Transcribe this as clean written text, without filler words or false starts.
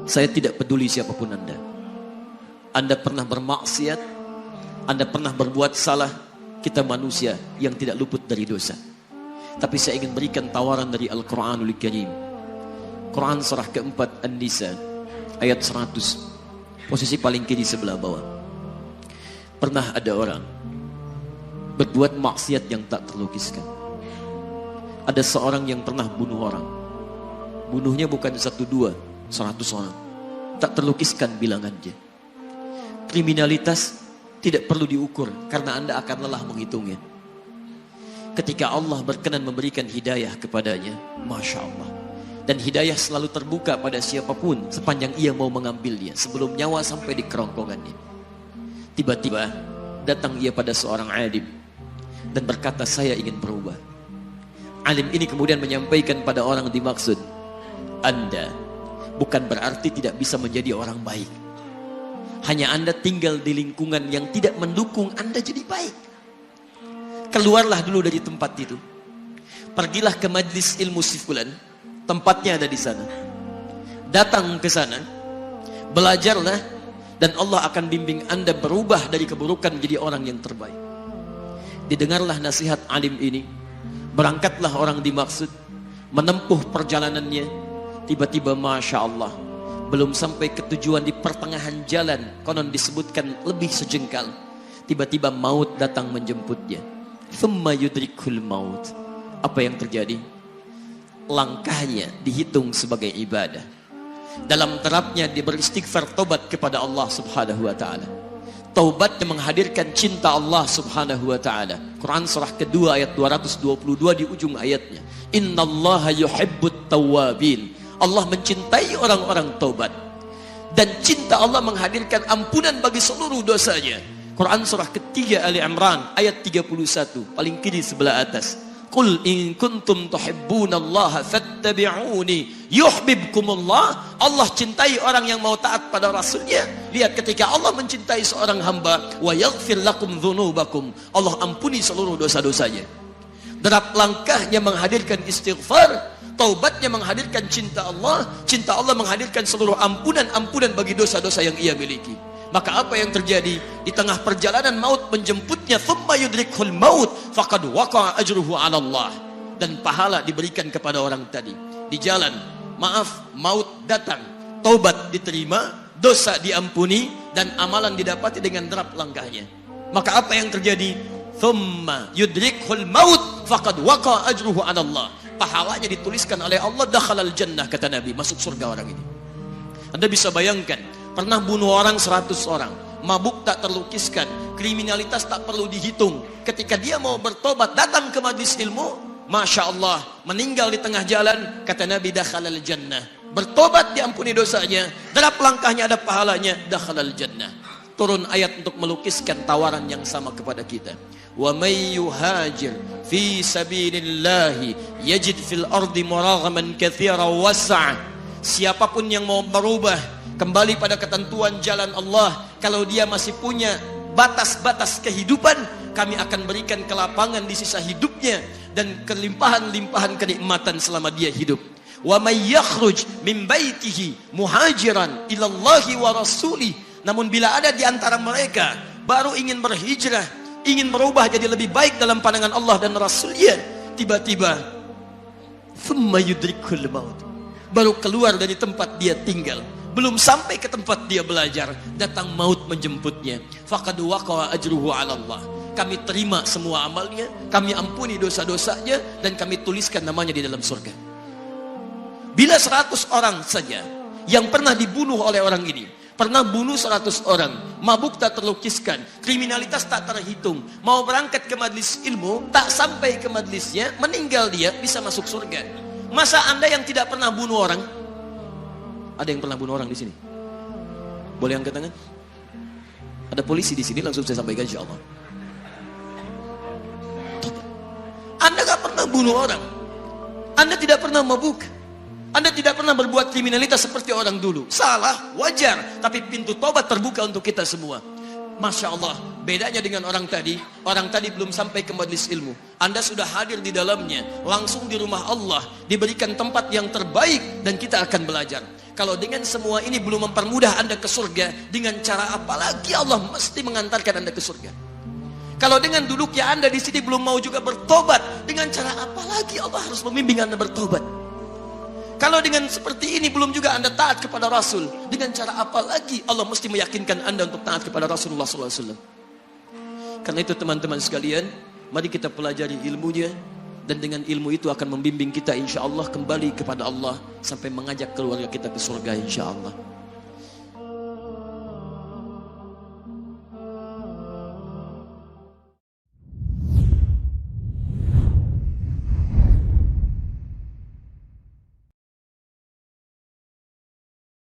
Saya tidak peduli siapapun Anda. Anda pernah bermaksiat, Anda pernah berbuat salah. Kita manusia yang tidak luput dari dosa. Tapi saya ingin berikan tawaran dari Al-Quranul Karim. Quran surah keempat An-Nisa ayat 100, posisi paling kiri sebelah bawah. Pernah ada orang berbuat maksiat yang tak terlukiskan. Ada seorang yang pernah bunuh orang. Bunuhnya bukan 1, 2, 100 orang. Tak terlukiskan bilangannya. Kriminalitas tidak perlu diukur karena Anda akan lelah menghitungnya. Ketika Allah berkenan memberikan hidayah kepadanya, Masya Allah. Dan hidayah selalu terbuka pada siapapun sepanjang ia mau mengambilnya sebelum nyawa sampai di kerongkongannya. Tiba-tiba datang ia pada seorang alim dan berkata, saya ingin berubah. Alim ini kemudian menyampaikan pada orang dimaksud, Anda bukan berarti tidak bisa menjadi orang baik. Hanya Anda tinggal di lingkungan yang tidak mendukung Anda jadi baik. Keluarlah dulu dari tempat itu. Pergilah ke majlis ilmu si fulan, tempatnya ada di sana. Datang ke sana, belajarlah, dan Allah akan bimbing Anda berubah dari keburukan menjadi orang yang terbaik. Didengarlah nasihat alim ini. Berangkatlah orang dimaksud, menempuh perjalanannya. Tiba-tiba Masya Allah, belum sampai ke tujuan, di pertengahan jalan, konon disebutkan lebih sejengkal, tiba-tiba maut datang menjemputnya. Thumma yudrikul maut. Apa yang terjadi? Langkahnya dihitung sebagai ibadah. Dalam terapnya dia beristighfar, tobat kepada Allah subhanahu wa ta'ala. Taubat yang menghadirkan cinta Allah subhanahu wa ta'ala. Quran surah kedua ayat 222 di ujung ayatnya. Innallaha yuhibbut tawwabin. Allah mencintai orang-orang taubat. Dan cinta Allah menghadirkan ampunan bagi seluruh dosanya. Quran surah ketiga Ali Imran ayat 31, paling kiri sebelah atas. Qul in kuntum tuhibbunallaha fattabi'uni yuhibbukumullah. Allah cintai orang yang mau taat pada Rasulnya. Lihat, ketika Allah mencintai seorang hamba, wa yaghfir lakum dzunubakum, Allah ampuni seluruh dosa-dosanya. Derap langkahnya menghadirkan istighfar, taubatnya menghadirkan cinta Allah menghadirkan seluruh ampunan bagi dosa-dosa yang ia miliki. Maka apa yang terjadi? Di tengah perjalanan maut menjemputnya, thumma yudrikhul maut faqad waqa'a ajruhu 'ala Allah. Dan pahala diberikan kepada orang tadi. Di jalan, maaf, maut datang, taubat diterima, dosa diampuni, dan amalan didapati dengan derap langkahnya. Maka apa yang terjadi? Thumma yudrikhul maut faqad waqa'a ajruhu 'ala Allah. Pahalanya dituliskan oleh Allah, dakhalal jannah, kata Nabi, masuk surga orang ini. Anda bisa bayangkan, pernah bunuh orang 100 orang, mabuk tak terlukiskan, kriminalitas tak perlu dihitung. Ketika dia mau bertobat, datang ke majlis ilmu, Masya Allah, meninggal di tengah jalan, kata Nabi, dakhalal jannah. Bertobat diampuni dosanya, derap langkahnya ada pahalanya, dakhalal jannah. Turun ayat untuk melukiskan tawaran yang sama kepada kita. Wa may yuhajir fi sabilillahi yajid fil ardi muraghaman katsiran was'a. Siapapun yang mau berubah kembali pada ketentuan jalan Allah, kalau dia masih punya batas-batas kehidupan, kami akan berikan kelapangan di sisa hidupnya dan kelimpahan-limpahan kenikmatan selama dia hidup. Wa may yakhruj min baitihi muhajiran ila Allahi wa rasulih. Namun bila ada di antara mereka baru ingin berhijrah, ingin berubah jadi lebih baik dalam pandangan Allah dan Rasulnya, tiba-tiba thumma yudrikul maut, baru keluar dari tempat dia tinggal, belum sampai ke tempat dia belajar, datang maut menjemputnya. Faqad waqa'a ajruhu 'ala Allah. Kami terima semua amalnya, kami ampuni dosa-dosanya, dan kami tuliskan namanya di dalam surga. Bila 100 orang saja yang pernah dibunuh oleh orang ini, pernah bunuh 100 orang, mabuk tak terlukiskan, kriminalitas tak terhitung, mau berangkat ke majlis ilmu, tak sampai ke majlisnya, meninggal dia, bisa masuk surga. Masa Anda yang tidak pernah bunuh orang? Ada yang pernah bunuh orang di sini? Boleh angkat tangan? Ada polisi di sini, langsung saya sampaikan insyaallah. Anda gak pernah bunuh orang, Anda tidak pernah mabuk, Anda tidak pernah berbuat kriminalitas seperti orang dulu. Salah, wajar, tapi pintu tobat terbuka untuk kita semua. Masya Allah, bedanya dengan orang tadi belum sampai ke majlis ilmu, Anda sudah hadir di dalamnya, langsung di rumah Allah, diberikan tempat yang terbaik, dan kita akan belajar. Kalau dengan semua ini belum mempermudah Anda ke surga, dengan cara apa lagi Allah mesti mengantarkan Anda ke surga? Kalau dengan duduknya Anda di sini belum mau juga bertobat, dengan cara apa lagi Allah harus membimbing Anda bertobat? Kalau dengan seperti ini belum juga Anda taat kepada Rasul, dengan cara apa lagi Allah mesti meyakinkan Anda untuk taat kepada Rasulullah SAW? Karena itu teman-teman sekalian, mari kita pelajari ilmunya, dan dengan ilmu itu akan membimbing kita insya Allah kembali kepada Allah sampai mengajak keluarga kita ke surga insya Allah.